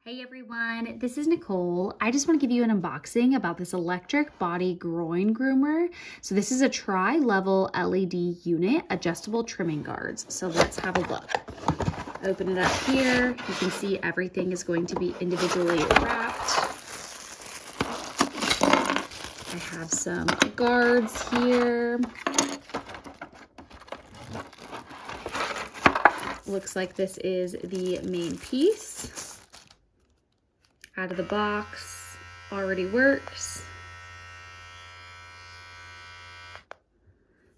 Hey everyone, this is Nicole. I just want to give you an unboxing about this electric body groin groomer. So this is a tri-level LED unit, adjustable trimming guards. So let's have a look. Open it up here. You can see everything is going to be individually wrapped. I have some guards here. Looks like this is the main piece. Out of the box, already works.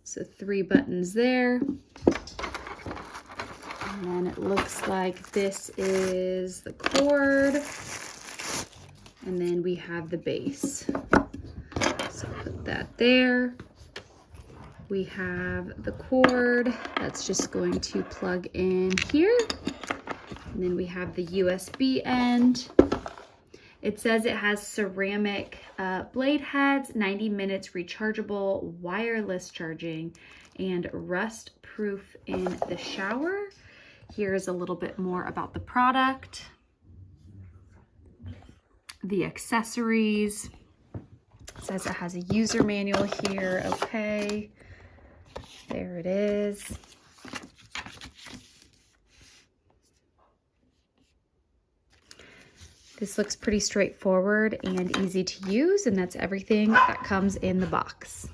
So 3 buttons there. And then it looks like this is the cord. And then we have the base. So put that there. We have the cord that's just going to plug in here. And then we have the USB end. It says it has ceramic blade heads, 90 minutes rechargeable, wireless charging, and rust proof in the shower. Here's a little bit more about the product. The accessories. It says it has a user manual here. Okay, there it is. This looks pretty straightforward and easy to use, and that's everything that comes in the box.